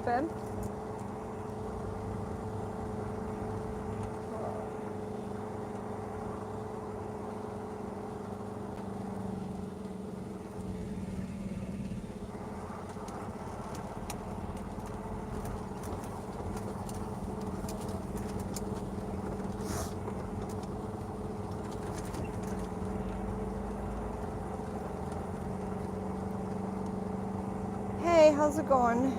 Ben. Hey, how's it going?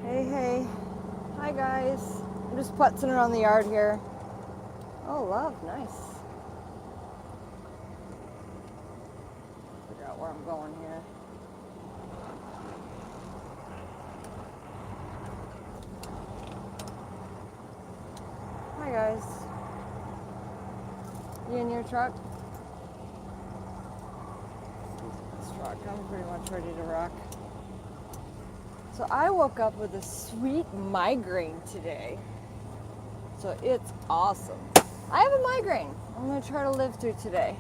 Hey. Hi, guys. I'm just putzing around the yard here. Oh, love, nice. Figure out where I'm going here. Hi, guys. You in your truck? This truck, I'm pretty much ready to rock. So I woke up with a sweet migraine today. So it's awesome. I have a migraine. I'm gonna try to live through today.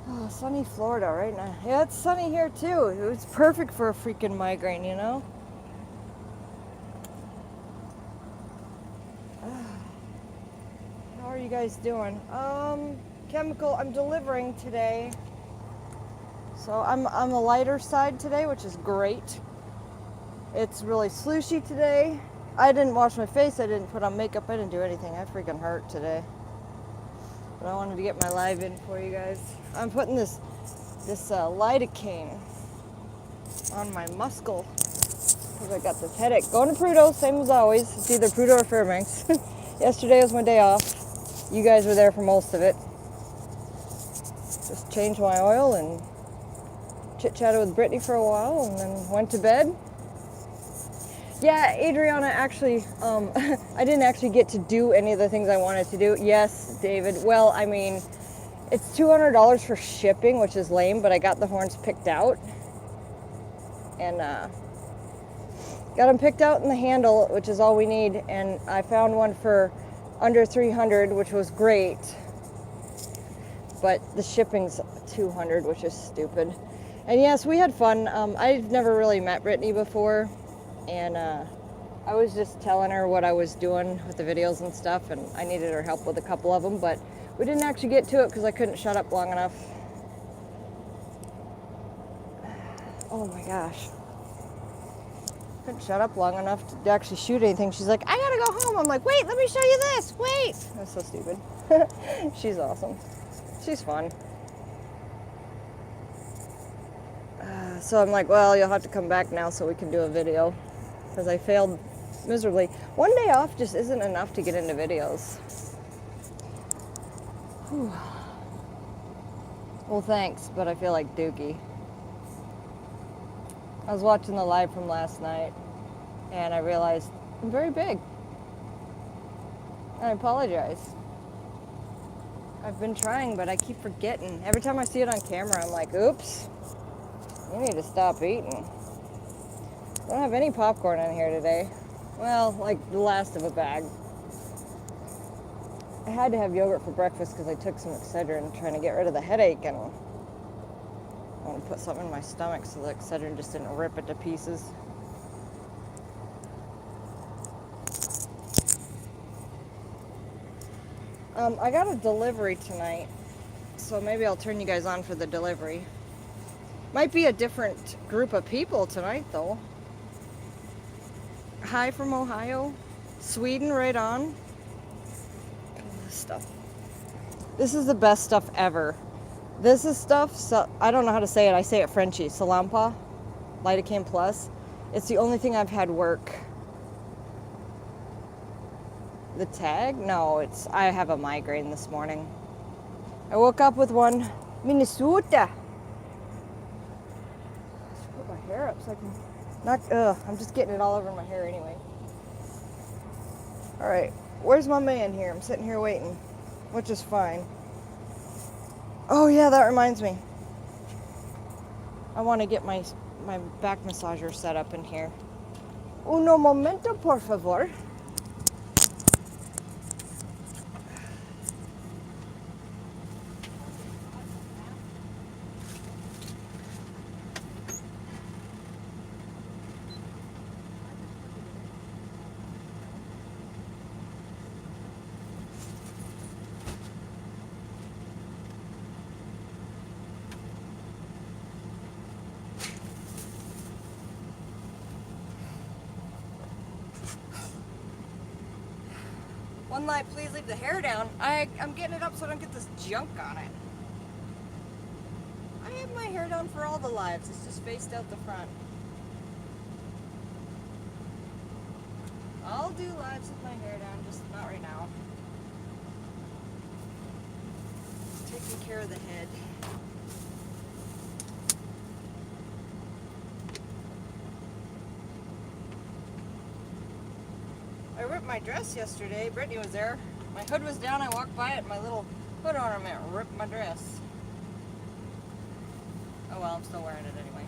Oh, sunny Florida right now. Yeah, it's sunny here too. It's perfect for a freaking migraine, you know? How are you guys doing? Chemical, I'm delivering today. So I'm on the lighter side today, which is great. It's really slushy today. I didn't wash my face, I didn't put on makeup, I didn't do anything. I freaking hurt today. But I wanted to get my live in for you guys. I'm putting this lidocaine on my muscle because I got this headache. Going to Prudhoe, same as always. It's either Prudhoe or Fairbanks. Yesterday was my day off. You guys were there for most of it. Just changed my oil and chit-chatted with Brittany for a while and then went to bed. Yeah, Adriana, actually, I didn't actually get to do any of the things I wanted to do. Yes, David. Well, I mean, it's $200 for shipping, which is lame, but I got the horns picked out. And got them picked out in the handle, which is all we need. And I found one for under $300, which was great. But the shipping's $200, which is stupid. And yes, we had fun. I've never really met Brittany before. And I was just telling her what I was doing with the videos and stuff, and I needed her help with a couple of them, but we didn't actually get to it because I couldn't shut up long enough. Oh my gosh. Couldn't shut up long enough to actually shoot anything. She's like, I gotta go home. I'm like, wait, let me show you this. Wait. That's so stupid. She's awesome. She's fun. So I'm like, well, you'll have to come back now so we can do a video. Because I failed miserably. One day off just isn't enough to get into videos. Whew. Well, thanks, but I feel like Dookie. I was watching the live from last night, and I realized I'm very big. And I apologize. I've been trying, but I keep forgetting. Every time I see it on camera, I'm like, oops, you need to stop eating. I don't have any popcorn in here today. Well, like the last of a bag. I had to have yogurt for breakfast because I took some Excedrin trying to get rid of the headache, and I want to put something in my stomach so the Excedrin just didn't rip it to pieces. I got a delivery tonight, so maybe I'll turn you guys on for the delivery. Might be a different group of people tonight, though. Hi from Ohio. Sweden, right on. This stuff. This is the best stuff ever. This is stuff, so I don't know how to say it. I say it Frenchy. Salampa, Lidocaine Plus. It's the only thing I've had work. The tag? No, I have a migraine this morning. I woke up with one. Minnesota. Let's put my hair up so I can I'm just getting it all over my hair anyway. All right, where's my man here? I'm sitting here waiting, which is fine. Oh yeah, that reminds me. I want to get my back massager set up in here. Uno momento, por favor. one live, please leave the hair down. I'm getting it up so I don't get this junk on it. I have my hair down for all the lives. It's just faced out the front. I'll do lives with my hair down, just not right now. Taking care of the head. I ripped my dress yesterday. Brittany was there. My hood was down. I walked by it and my little hood ornament ripped my dress. Oh well, I'm still wearing it anyway.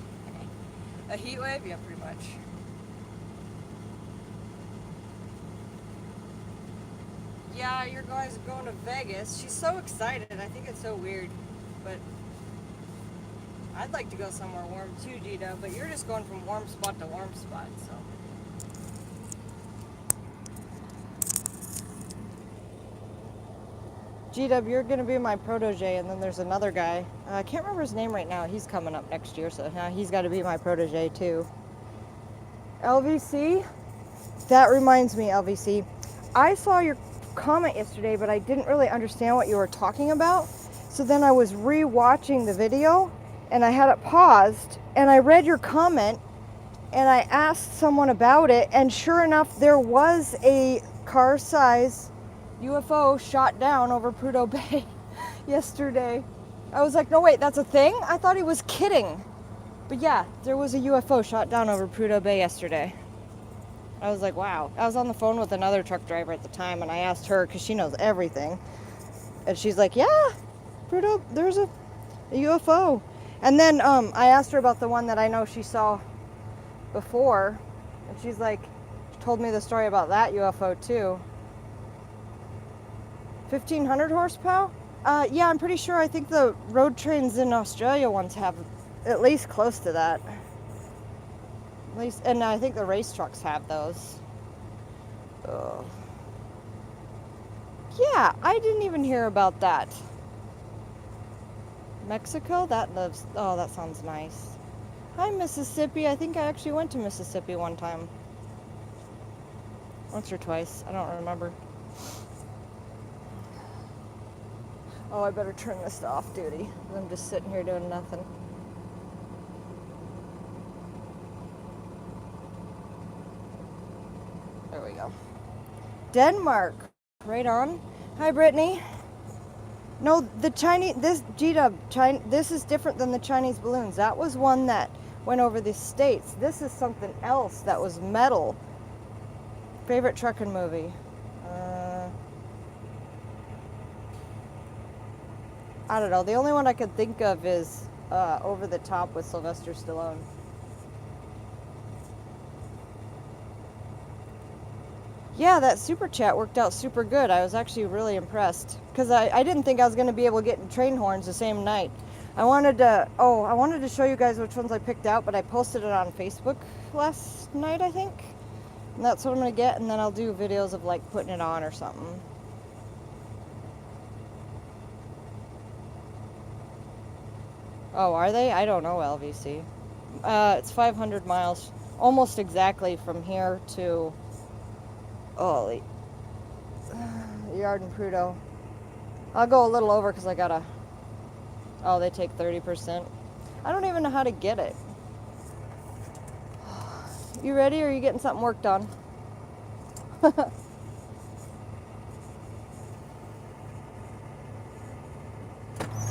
A heat wave? Yeah, pretty much. Yeah, your guys are going to Vegas. She's so excited. I think it's so weird. But I'd like to go somewhere warm too, Gita. But you're just going from warm spot to warm spot, so. G-Dub, you're going to be my protege, and then there's another guy. I can't remember his name right now. He's coming up next year, so he's got to be my protege, too. LVC? That reminds me, LVC. I saw your comment yesterday, but I didn't really understand what you were talking about. So then I was re-watching the video, and I had it paused, and I read your comment, and I asked someone about it, and sure enough, there was a car-size UFO shot down over Prudhoe Bay yesterday. I was like, no wait, that's a thing? I thought he was kidding. But yeah, there was a UFO shot down over Prudhoe Bay yesterday. I was like, wow. I was on the phone with another truck driver at the time, and I asked her, because she knows everything. And she's like, yeah, Prudhoe, there's a UFO. And then I asked her about the one that I know she saw before. And she's like, she told me the story about that UFO too. 1,500 horsepower? Yeah, I'm pretty sure. I think the road trains in Australia ones have at least close to that. At least, and I think the race trucks have those. Ugh. Yeah, I didn't even hear about that. Mexico? That lives. Oh, that sounds nice. Hi, Mississippi. I think I actually went to Mississippi one time. Once or twice. I don't remember. Oh, I better turn this to off duty. I'm just sitting here doing nothing. There we go. Denmark. Right on. Hi, Brittany. No, the Chinese, this G-Dub, this is different than the Chinese balloons. That was one that went over the States. This is something else that was metal. Favorite trucking movie? I don't know. The only one I could think of is Over the Top with Sylvester Stallone. Yeah, that super chat worked out super good. I was actually really impressed because I didn't think I was going to be able to get train horns the same night. I wanted to show you guys which ones I picked out, but I posted it on Facebook last night, I think. And that's what I'm going to get, and then I'll do videos of like putting it on or something. Oh, are they? I don't know, LVC. It's 500 miles, almost exactly from here to Yard and Prudhoe. I'll go a little over because I gotta. Oh, they take 30%. I don't even know how to get it. You ready, or are you getting something worked on?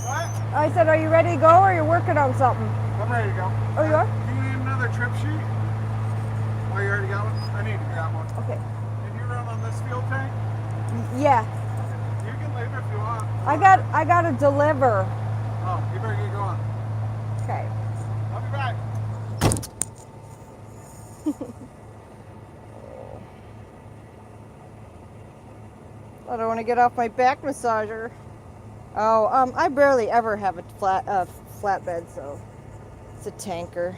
What? I said, are you ready to go, or you're working on something? I'm ready to go. Oh, you are? Do you need another trip sheet? Oh, you already got one? I need to grab one. Okay. Can you run on this fuel tank? Yeah. You can leave if you want. I gotta deliver. Oh, you better get going. Okay. I'll be back. I don't want to get off my back massager. Oh, I barely ever have a flatbed, so it's a tanker.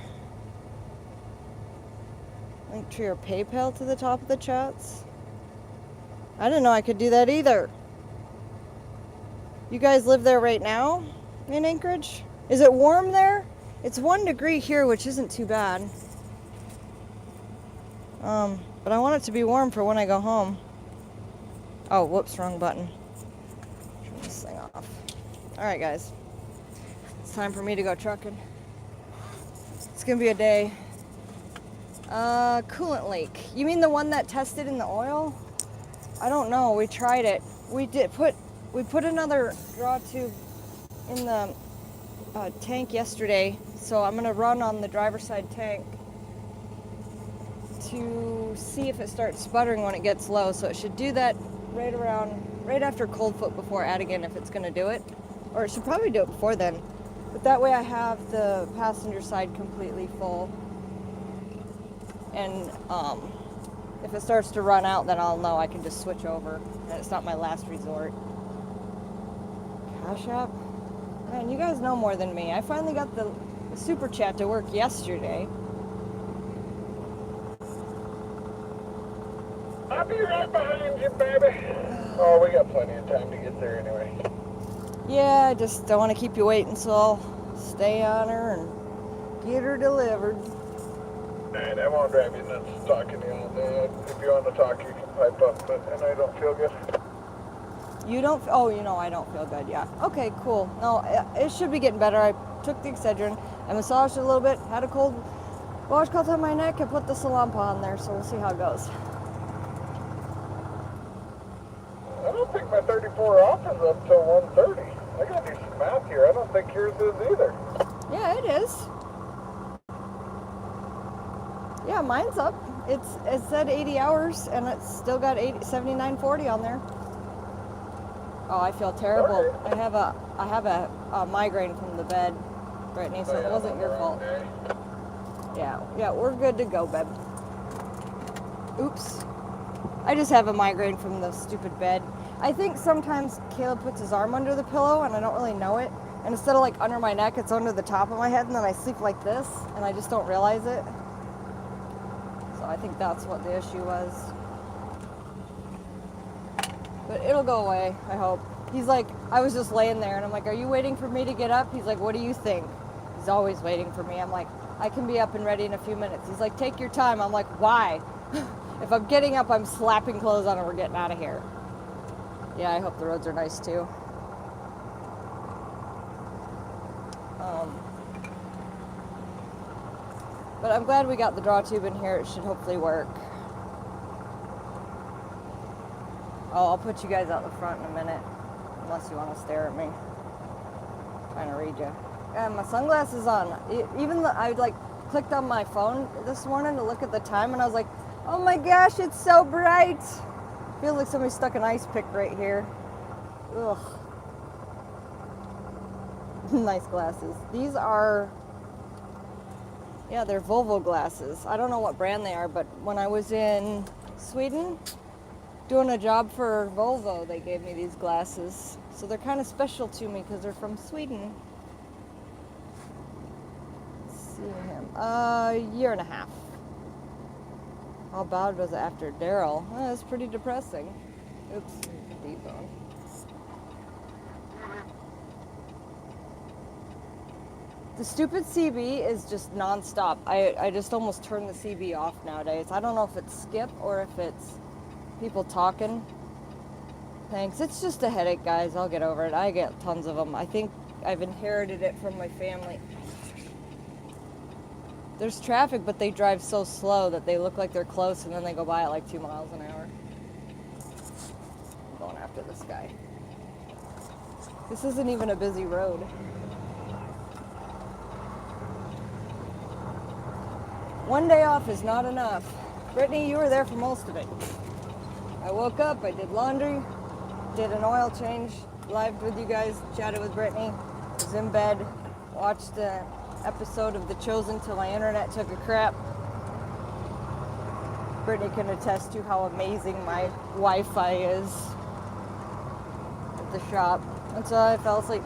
Link to your PayPal to the top of the chats. I didn't know I could do that either. You guys live there right now in Anchorage? Is it warm there? It's 1 degree here, which isn't too bad. But I want it to be warm for when I go home. Oh, whoops, wrong button. Turn this thing off. All right, guys. It's time for me to go trucking. It's gonna be a day. Coolant leak. You mean the one that tested in the oil? I don't know. We tried it. We put another draw tube in the tank yesterday, so I'm gonna run on the driver's side tank to see if it starts sputtering when it gets low. So it should do that right after cold foot before adding in if it's gonna do it, or it should probably do it before then. But that way I have the passenger side completely full, and if it starts to run out, then I'll know I can just switch over, and it's not my last resort. Cash App? Man, you guys know more than me. I finally got the super chat to work yesterday. I'll be right behind you, baby. Oh, we got plenty of time to get there anyway. Yeah, I just don't want to keep you waiting, so I'll stay on her and get her delivered. And I won't drive you nuts talking to you all day. If you want to talk, you can pipe up, and I don't feel good. You don't, oh, you know, I don't feel good, yeah. Okay, cool. No, it should be getting better. I took the Excedrin, I massaged it a little bit, had a cold washcloth on my neck, and put the Salampa on there, so we'll see how it goes. I don't think my 34 off is up till 1:30. I gotta do some math here. I don't think yours is either. Yeah, it is. Yeah, mine's up. It said 80 hours, and it's still got 79.40 on there. Oh, I feel terrible. Okay. I have a migraine from the bed, Brittany, so it wasn't your fault. Yeah, we're good to go, babe. Oops. I just have a migraine from the stupid bed. I think sometimes Caleb puts his arm under the pillow and I don't really know it. And instead of like under my neck, it's under the top of my head, and then I sleep like this and I just don't realize it. So I think that's what the issue was. But it'll go away, I hope. He's like, I was just laying there and I'm like, are you waiting for me to get up? He's like, what do you think? He's always waiting for me. I'm like, I can be up and ready in a few minutes. He's like, take your time. I'm like, why? If I'm getting up, I'm slapping clothes on and we're getting out of here. Yeah, I hope the roads are nice too. But I'm glad we got the draw tube in here. It should hopefully work. Oh, I'll put you guys out the front in a minute, unless you want to stare at me. I'm trying to read you. Yeah, my sunglasses on. Even though I like clicked on my phone this morning to look at the time, and I was like, oh my gosh, it's so bright. Feels like somebody stuck an ice pick right here. Ugh. Nice glasses. These are, yeah, they're Volvo glasses. I don't know what brand they are, but when I was in Sweden doing a job for Volvo, they gave me these glasses. So they're kind of special to me because they're from Sweden. Let's see him. A year and a half. How bad was it after Daryl? Oh, it's pretty depressing. Oops, deep on. The stupid CB is just non-stop. I just almost turn the CB off nowadays. I don't know if it's skip or if it's people talking. Thanks. It's just a headache, guys. I'll get over it. I get tons of them. I think I've inherited it from my family. There's traffic, but they drive so slow that they look like they're close and then they go by at like 2 miles an hour. I'm going after this guy. This isn't even a busy road. One day off is not enough. Brittany, you were there for most of it. I woke up, I did laundry, did an oil change, lived with you guys, chatted with Brittany, was in bed, watched an episode of The Chosen till my internet took a crap. Brittany can attest to how amazing my Wi-Fi is at the shop. Until I fell asleep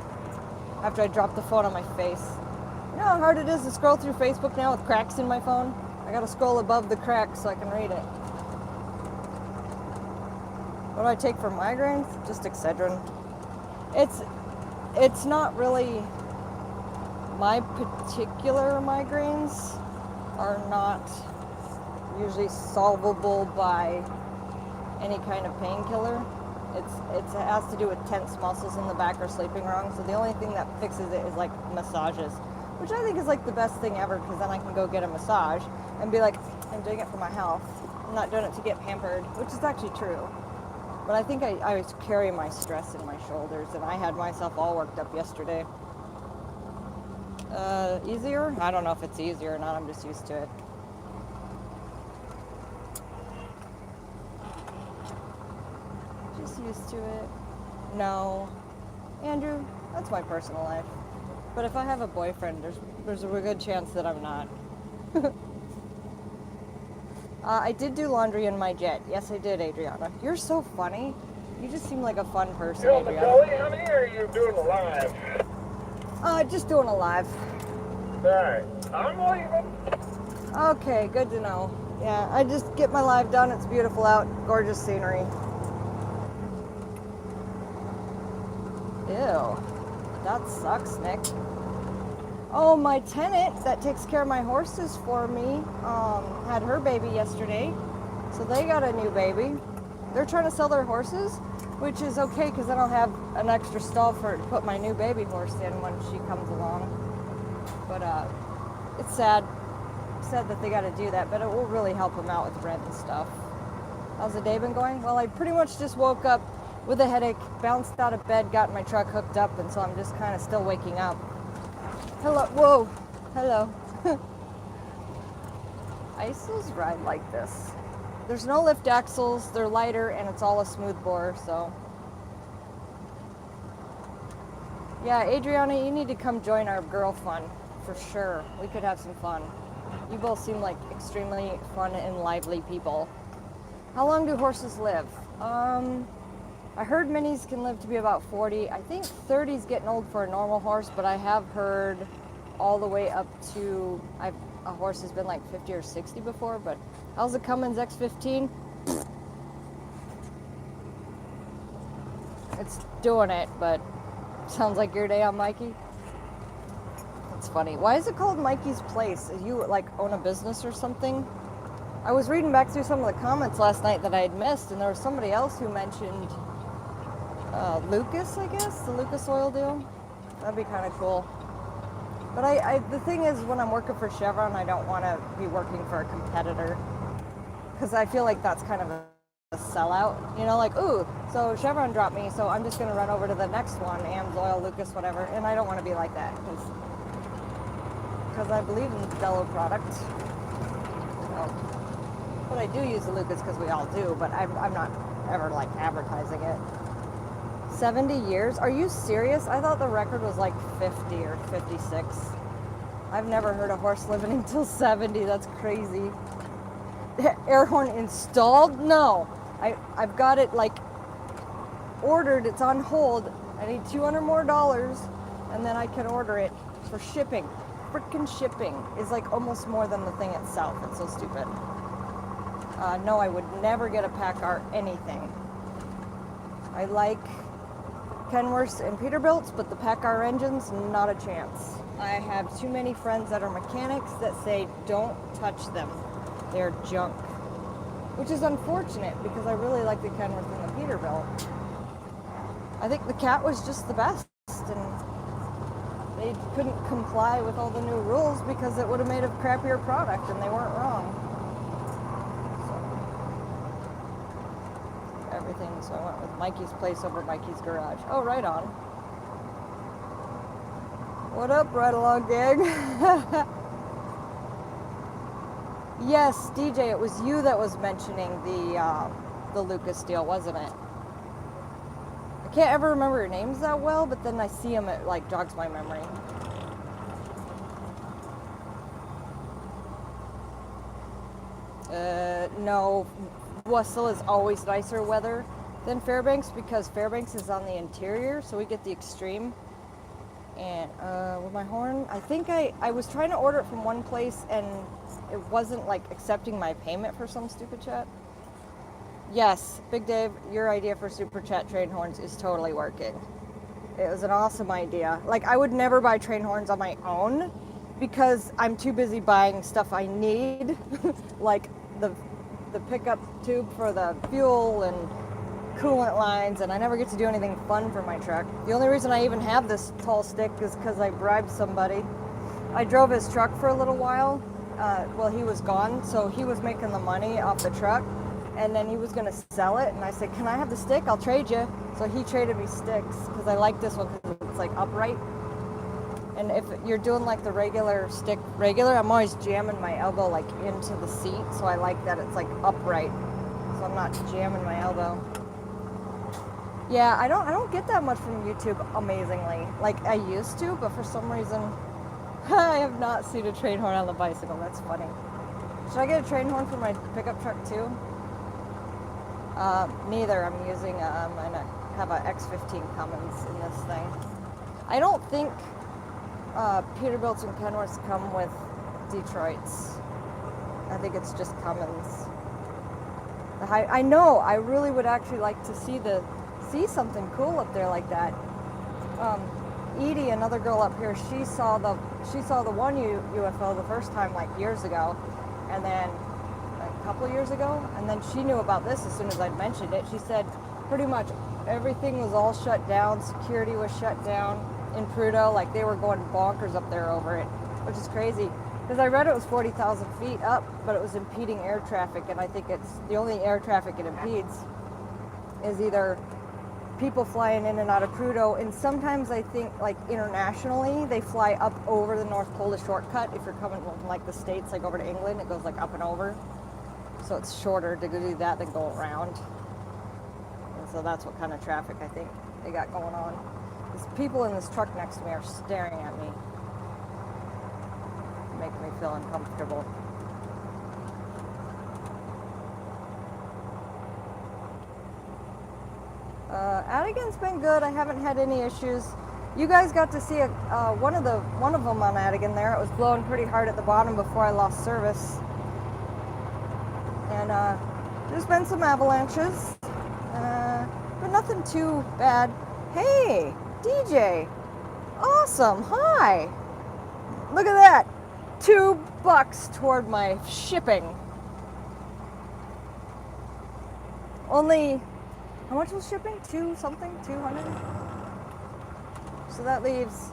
after I dropped the phone on my face. You know how hard it is to scroll through Facebook now with cracks in my phone? I gotta scroll above the cracks so I can read it. What do I take for migraines? Just Excedrin. It's not really, my particular migraines are not usually solvable by any kind of painkiller. It has to do with tense muscles in the back or sleeping wrong. So the only thing that fixes it is like massages, which I think is like the best thing ever, because then I can go get a massage and be like, I'm doing it for my health. I'm not doing it to get pampered, which is actually true. But I think I always carry my stress in my shoulders, and I had myself all worked up yesterday. Easier? I don't know if it's easier or not. I'm just used to it. Just used to it. No. Andrew, that's my personal life. But if I have a boyfriend, there's a good chance that I'm not. I did do laundry in my jet. Yes, I did, Adriana. You're so funny. You just seem like a fun person, You on the Adriana. telly, honey, or are you doing a live? Just doing a live. Alright, I'm leaving. Okay, good to know. Yeah, I just get my live done. It's beautiful out. Gorgeous scenery. Ew. That sucks, Nick. Oh, my tenant that takes care of my horses for me had her baby yesterday. So they got a new baby. They're trying to sell their horses, which is okay because then I'll have an extra stall for to put my new baby horse in when she comes along. But it's sad that they got to do that, but it will really help them out with rent and stuff. How's the day been going? Well, I pretty much just woke up with a headache, bounced out of bed, got my truck hooked up, and so I'm just kind of still waking up. Hello, whoa, hello. ISOs ride like this. There's no lift axles, they're lighter, and it's all a smooth bore, so. Yeah, Adriana, you need to come join our girl fun, for sure. We could have some fun. You both seem like extremely fun and lively people. How long do horses live? I heard minis can live to be about 40. I think 30 is getting old for a normal horse, but I have heard all the way up to, a horse has been like 50 or 60 before, but how's the Cummins X15? It's doing it, but sounds like your day on Mikey. That's funny. Why is it called Mikey's Place? You like own a business or something? I was reading back through some of the comments last night that I had missed, and there was somebody else who mentioned Lucas, I guess, the Lucas Oil deal. That'd be kind of cool. But the thing is, when I'm working for Chevron, I don't want to be working for a competitor, because I feel like that's kind of a sellout. You know, like, ooh, so Chevron dropped me, so I'm just going to run over to the next one, AMS Oil, Lucas, whatever. And I don't want to be like that, because I believe in fellow products. So, but I do use the Lucas because we all do, but I'm not ever like advertising it. 70 years? Are you serious? I thought the record was like 50 or 56. I've never heard a horse living until 70. That's crazy. Air horn installed? No. I've got it like ordered. It's on hold. I need $200 more, and then I can order it for shipping. Frickin' shipping is like almost more than the thing itself. It's so stupid. No, I would never get a Packard anything. I like Kenworths and Peterbilts, but the Packard engines, not a chance. I have too many friends that are mechanics that say don't touch them. They're junk. Which is unfortunate because I really like the Kenworth and the Peterbilt. I think the Cat was just the best, and they couldn't comply with all the new rules because it would have made a crappier product, and they weren't wrong. Everything, so I went with Mikey's Place over Mikey's Garage. Oh, right on. What up, Right Along Gang? Yes, DJ, it was you that was mentioning the Lucas deal, wasn't it? I can't ever remember your names that well, but then I see them, it like jogs my memory. No. Wessel is always nicer weather than Fairbanks because Fairbanks is on the interior, so we get the extreme. And with my horn, I think I was trying to order it from one place and it wasn't like accepting my payment for some stupid chat. Yes, Big Dave, your idea for super chat train horns is totally working. It was an awesome idea. Like, I would never buy train horns on my own because I'm too busy buying stuff I need, like the pickup tube for the fuel and coolant lines, and I never get to do anything fun for my truck. The only reason I even have this tall stick is because I bribed somebody. I drove his truck for a little while while he was gone, so he was making the money off the truck, and then he was going to sell it, and I said, can I have the stick? I'll trade you. So he traded me sticks because I like this one because it's like upright. And if you're doing like the regular stick, I'm always jamming my elbow like into the seat, so I like that it's like upright, so I'm not jamming my elbow. Yeah, I don't get that much from YouTube, amazingly. Like I used to, but for some reason, I have not seen a train horn on the bicycle. That's funny. Should I get a train horn for my pickup truck too? Neither. I'm using I have a X15 Cummins in this thing. I don't think Peterbilts and Kenworths come with Detroits. I think it's just Cummins. I know. I really would actually like to see something cool up there like that. Edie, another girl up here, she saw the one UFO the first time like years ago, and then a couple years ago, and then she knew about this as soon as I'd mentioned it. She said pretty much everything was all shut down, security was shut down in Prudhoe, like they were going bonkers up there over it, which is crazy. Because I read it was 40,000 feet up, but it was impeding air traffic, and I think it's the only air traffic it impedes is either people flying in and out of Prudhoe, and sometimes I think like internationally they fly up over the North Pole, a shortcut. If you're coming from like the States, like over to England, it goes like up and over, so it's shorter to do that than go around. And so that's what kind of traffic I think they got going on. These people in this truck next to me are staring at me, making me feel uncomfortable. Adigan's been good. I haven't had any issues. You guys got to see one of them on Adigan there. It was blowing pretty hard at the bottom before I lost service. And there's been some avalanches, but nothing too bad. Hey, DJ. Awesome. Hi. Look at that. $2 toward my shipping. Only, how much was shipping? 200? So that leaves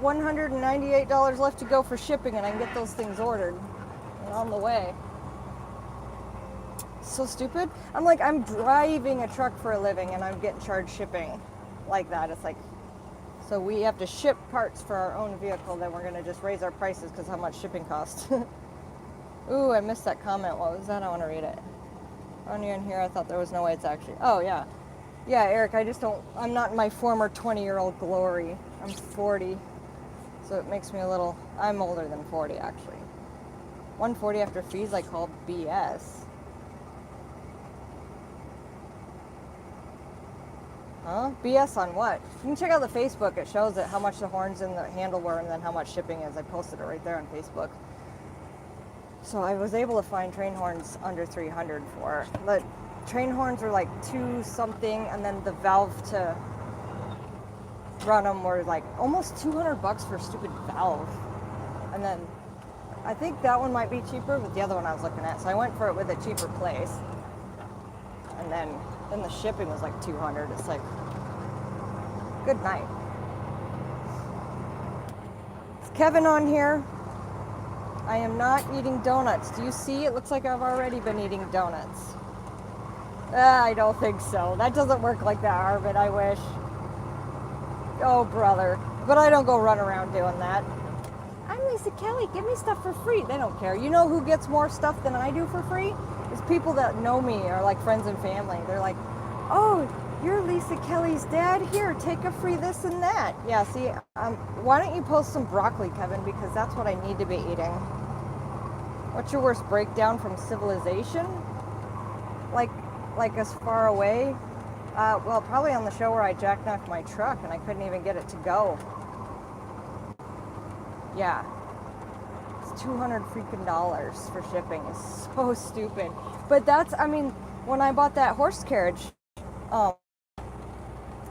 $198 left to go for shipping, and I can get those things ordered and on the way. So stupid. I'm driving a truck for a living and I'm getting charged shipping like that. It's like, so we have to ship parts for our own vehicle, then we're going to just raise our prices because how much shipping costs. Ooh, I missed that comment. What was that? I want to read it. On here and here, I thought there was no way it's actually, oh yeah. Yeah, Eric, I'm not in my former 20-year-old glory. I'm 40, so it makes me a little, I'm older than 40 actually. 140 after fees I call BS. Huh? BS on what? You can check out the Facebook. It shows it how much the horns and the handle were and then how much shipping is. I posted it right there on Facebook. So I was able to find train horns under 300 for it. But train horns were like 2 something, and then the valve to run them were like almost $200 for a stupid valve. And then I think that one might be cheaper, but the other one I was looking at. So I went for it with a cheaper place. And then the shipping was like 200. It's like, good night. Is Kevin on here? I am not eating donuts. Do you see? It looks like I've already been eating donuts. I don't think so. That doesn't work like that, Arvin. I wish. Oh, brother. But I don't go run around doing that. I'm Lisa Kelly. Give me stuff for free. They don't care. You know who gets more stuff than I do for free? It's people that know me or like friends and family. They're like, oh, you're Lisa Kelly's dad. Here, take a free this and that. Yeah, see, why don't you post some broccoli, Kevin? Because that's what I need to be eating. What's your worst breakdown from civilization? Like as far away? Well, probably on the show where I jackknifed my truck and I couldn't even get it to go. Yeah. It's $200 freaking dollars for shipping. It's so stupid. But that's, I mean, when I bought that horse carriage,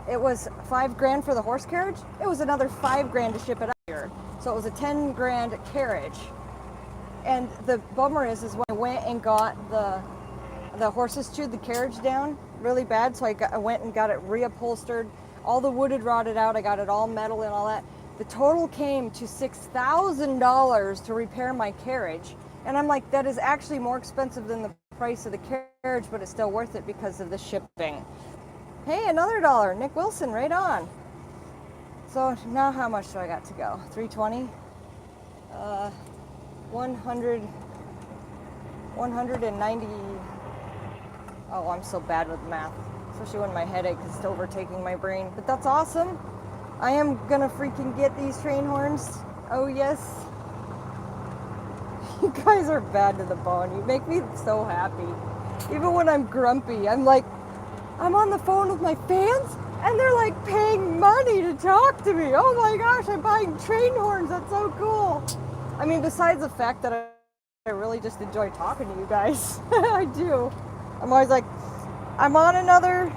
it was $5,000 for the horse carriage. It was another $5,000 to ship it up here. So it was a $10,000 carriage. And the bummer is when I went and got the horses chewed the carriage down, really bad, so I went and got it reupholstered. All the wood had rotted out. I got it all metal and all that. The total came to $6,000 to repair my carriage. And I'm like, that is actually more expensive than the price of the carriage, but it's still worth it because of the shipping. Hey, another dollar. Nick Wilson, right on. So now how much do I got to go? 320? 190. Oh, I'm so bad with math, especially when my headache is overtaking my brain. But that's awesome. I am gonna freaking get these train horns. Oh yes. You guys are bad to the bone. You make me so happy. Even when I'm grumpy, I'm like, I'm on the phone with my fans and they're like paying money to talk to me. Oh my gosh, I'm buying train horns. That's so cool. I mean, besides the fact that I really just enjoy talking to you guys. I do. I'm always like, I'm on another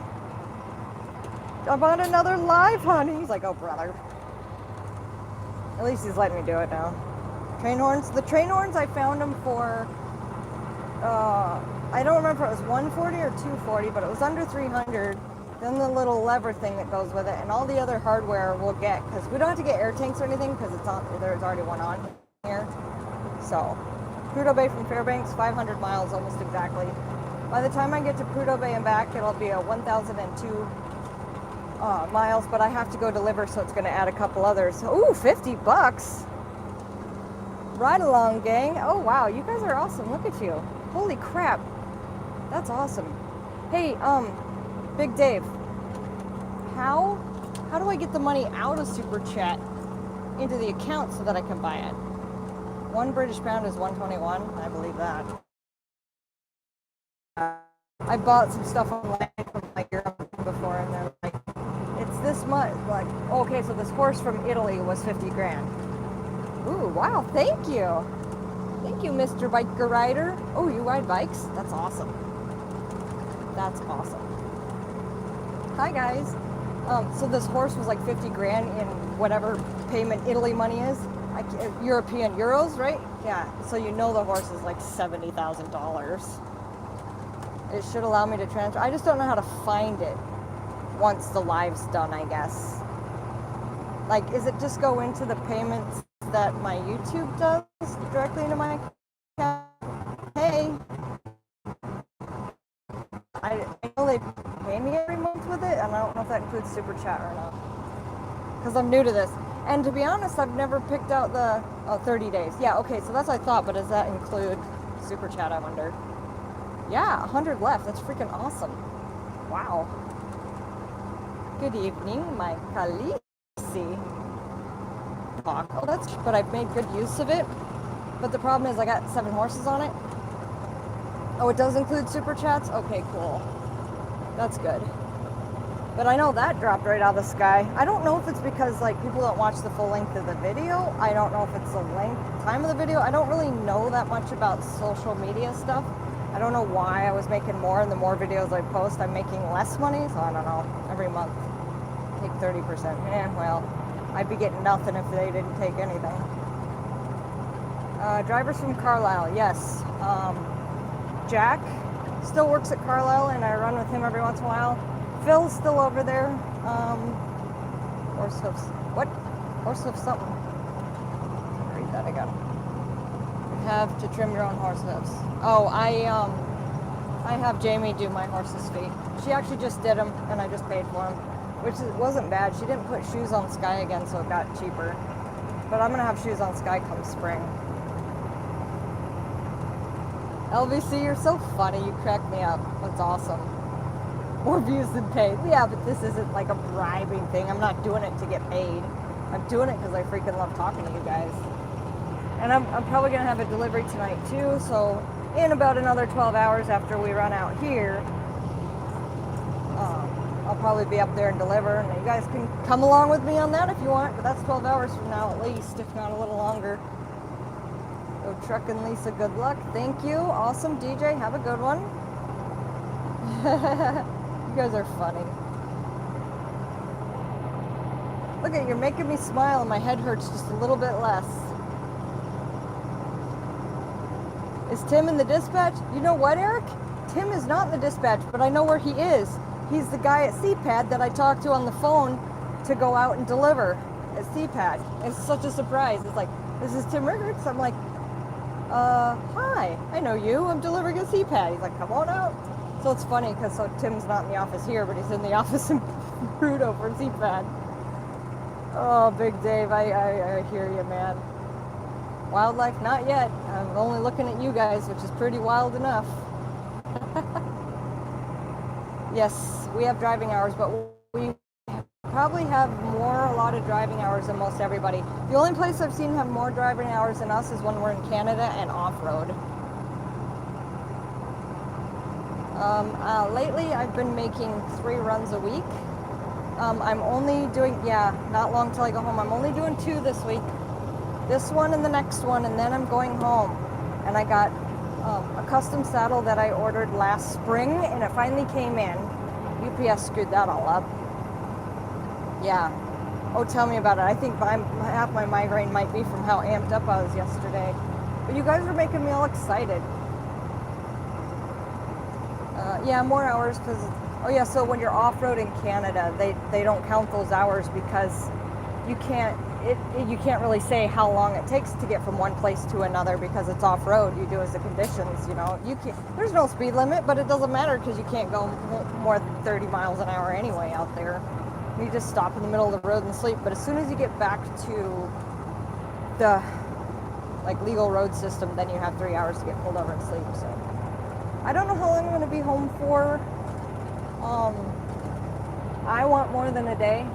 live, honey. He's like, oh, brother. At least he's letting me do it now. Train horns. The train horns, I found them for, I don't remember if it was 140 or 240, but it was under 300. Then the little lever thing that goes with it, and all the other hardware we'll get, because we don't have to get air tanks or anything, because there's already one on here. So, Prudhoe Bay from Fairbanks, 500 miles almost exactly. By the time I get to Prudhoe Bay and back, it'll be a 1,002 miles, but I have to go deliver, so it's going to add a couple others. Ooh, $50. Ride along, gang. Oh, wow, you guys are awesome. Look at you. Holy crap. That's awesome. Hey, Big Dave, how do I get the money out of Super Chat into the account so that I can buy it? 1 British pound is 121. I believe that. I bought some stuff online from like Europe before, and they're like, it's this much. Like, okay, so this horse from Italy was 50 grand. Ooh, wow, thank you. Thank you, Mr. Biker Rider. Oh, you ride bikes? That's awesome. That's awesome. Hi, guys. So this horse was like 50 grand in whatever payment Italy money is. European euros, right? Yeah, so you know the horse is like $70,000. It should allow me to transfer. I just don't know how to find it once the live's done, I guess. Like, is it just go into the payments that my YouTube does directly into my account? Hey. I know they pay me every month with it, and I don't know if that includes Super Chat or not. Because I'm new to this. And to be honest, I've never picked out the 30 days. Yeah, okay, so that's what I thought, but does that include Super Chat, I wonder? Yeah, 100 left. That's freaking awesome. Wow. Good evening, my Khaleesi. Oh, but I've made good use of it. But the problem is I got 7 horses on it. Oh, it does include Super Chats? Okay, cool. That's good. But I know that dropped right out of the sky. I don't know if it's because like people don't watch the full length of the video. I don't know if it's the time of the video. I don't really know that much about social media stuff. I don't know why I was making more, and the more videos I post, I'm making less money. So I don't know. Every month, take 30%. Well, I'd be getting nothing if they didn't take anything. Drivers from Carlisle, yes. Jack still works at Carlisle, and I run with him every once in a while. Phil's still over there. Horse hoofs. What? Horse hoofs something. Read that again. You have to trim your own horse hoofs. Oh, I have Jamie do my horse's feet. She actually just did them, and I just paid for them, which wasn't bad. She didn't put shoes on Sky again, so it got cheaper. But I'm gonna have shoes on Sky come spring. LVC, you're so funny. You crack me up. That's awesome. More views than paid. Yeah, but this isn't like a bribing thing. I'm not doing it to get paid. I'm doing it because I freaking love talking to you guys. And I'm probably going to have a delivery tonight too. So in about another 12 hours after we run out here, I'll probably be up there and deliver. And you guys can come along with me on that if you want. But that's 12 hours from now at least, if not a little longer. Go trucking, Lisa. Good luck. Thank you. Awesome, DJ. Have a good one. You guys are funny. Look at, you're making me smile and my head hurts just a little bit less. Is Tim in the dispatch? You know what, Eric? Tim is not in the dispatch, but I know where he is. He's the guy at CPAD that I talked to on the phone to go out and deliver at CPAD. It's such a surprise. It's like, this is Tim Rickards. I'm like, hi, I know you. I'm delivering at CPAD. He's like, come on out. So it's funny because Tim's not in the office here, but he's in the office in prudhoe for CPAD. Oh, Big Dave, I hear you, man. Wildlife, not yet. I'm only looking at you guys, which is pretty wild enough. Yes, we have driving hours, but we probably have a lot of driving hours than most everybody. The only place I've seen have more driving hours than us is when we're in Canada and off-road. Lately, I've been making 3 runs a week. I'm only doing, not long till I go home. I'm only doing 2 this week. This one and the next one, and then I'm going home. And I got a custom saddle that I ordered last spring, and it finally came in. UPS screwed that all up. Yeah. Oh, tell me about it. I think half my migraine might be from how amped up I was yesterday. But you guys are making me all excited. More hours because, so when you're off-road in Canada, they don't count those hours because you can't really say how long it takes to get from one place to another because it's off-road. You do as the conditions, there's no speed limit, but it doesn't matter because you can't go more than 30 miles an hour anyway out there. You just stop in the middle of the road and sleep. But as soon as you get back to the legal road system, then you have 3 hours to get pulled over and sleep. So I don't know how long I'm going to be home for. I want more than a day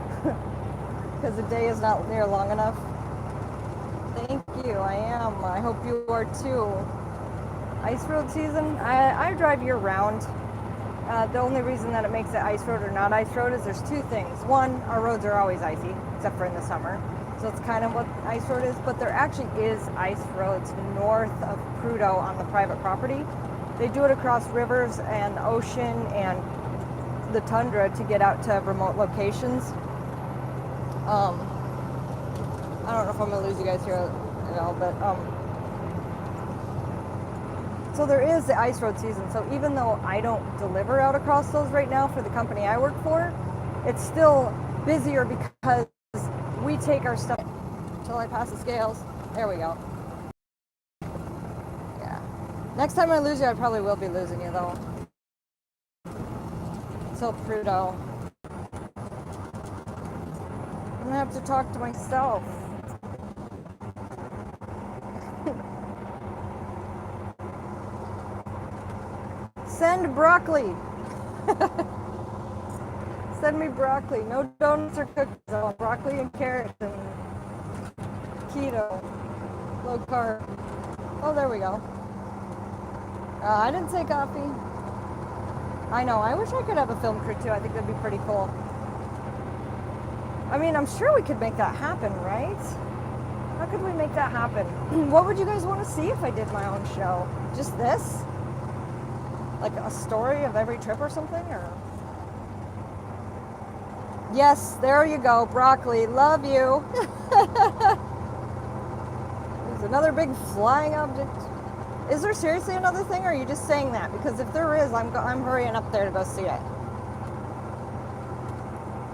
because a day is not near long enough. Thank you. I am. I hope you are too. Ice road season. I drive year round. The only reason that it makes it ice road or not ice road is there's 2 things. One, our roads are always icy, except for in the summer. So it's kind of what ice road is, but there actually is ice roads north of Prudhoe on the private property. They do it across rivers and ocean and the tundra to get out to remote locations. I don't know if I'm going to lose you guys here at all, but so there is the ice road season. So even though I don't deliver out across those right now for the company I work for, it's still busier because we take our stuff until I pass the scales. There we go. Yeah. Next time I lose you, I probably will be losing you though. Till Prudhoe. I'm gonna have to talk to myself. Send broccoli. Send me broccoli. No donuts or cookies. I want broccoli and carrots and keto, low carb. Oh, there we go. I didn't say coffee. I know. I wish I could have a film crew too. I think that'd be pretty cool. I mean, I'm sure we could make that happen, right? How could we make that happen? What would you guys want to see if I did my own show? Just this? Like a story of every trip or something? Or yes, there you go. Broccoli. Love you. There's another big flying object. Is there seriously another thing, or are you just saying that? Because if there is, I'm hurrying up there to go see it.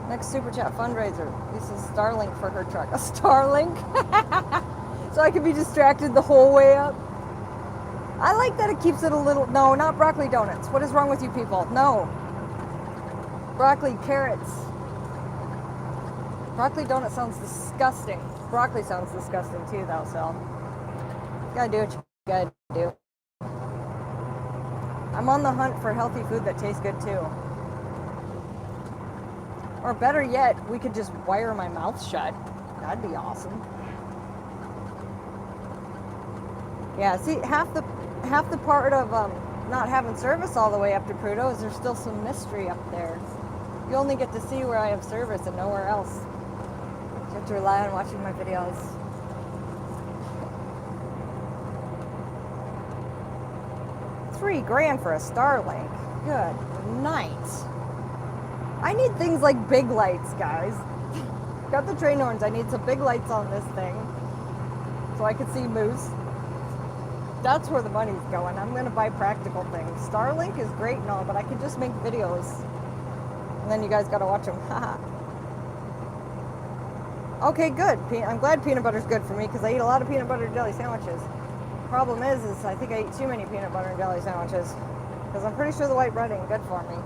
Next Super Chat fundraiser. This is Starlink for her truck. A Starlink? So I could be distracted the whole way up. I like that it keeps it a little... No, not broccoli donuts. What is wrong with you people? No. Broccoli, carrots. Broccoli donut sounds disgusting. Broccoli sounds disgusting too, though, so... You gotta do what you gotta do. I'm on the hunt for healthy food that tastes good too. Or better yet, we could just wire my mouth shut. That'd be awesome. Yeah, see, half the part of not having service all the way up to Prudhoe is there's still some mystery up there. You only get to see where I have service and nowhere else. You have to rely on watching my videos. $3,000 for a Starlink. Good night. I need things like big lights, guys. Got the train horns. I need some big lights on this thing so I could see moose. That's where the money's going. I'm going to buy practical things. Starlink is great and all, but I could just make videos. And then you guys got to watch them. Okay, good. I'm glad peanut butter's good for me because I eat a lot of peanut butter and jelly sandwiches. Problem is I think I eat too many peanut butter and jelly sandwiches because I'm pretty sure the white bread ain't good for me.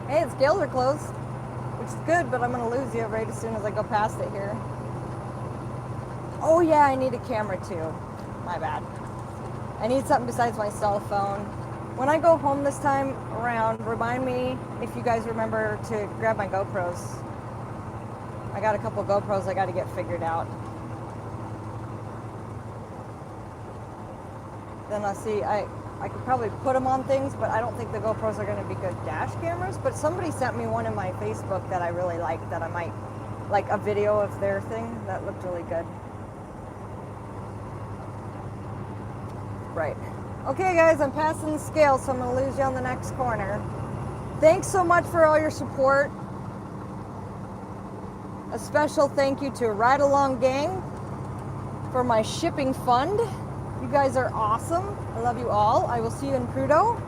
Hey, the scales are closed, which is good, but I'm going to lose you right as soon as I go past it here. Oh yeah, I need a camera too. My bad. I need something besides my cell phone. When I go home this time around, remind me if you guys remember to grab my GoPros. I got a couple GoPros I got to get figured out. Then I'll see, I could probably put them on things, but I don't think the GoPros are going to be good dash cameras. But somebody sent me one in my Facebook that I really liked, that I might, like a video of their thing. That looked really good. Right. Okay guys, I'm passing the scale, so I'm going to lose you on the next corner. Thanks so much for all your support. A special thank you to Ride Along Gang for my shipping fund. You guys are awesome. I love you all. I will see you in Prudhoe.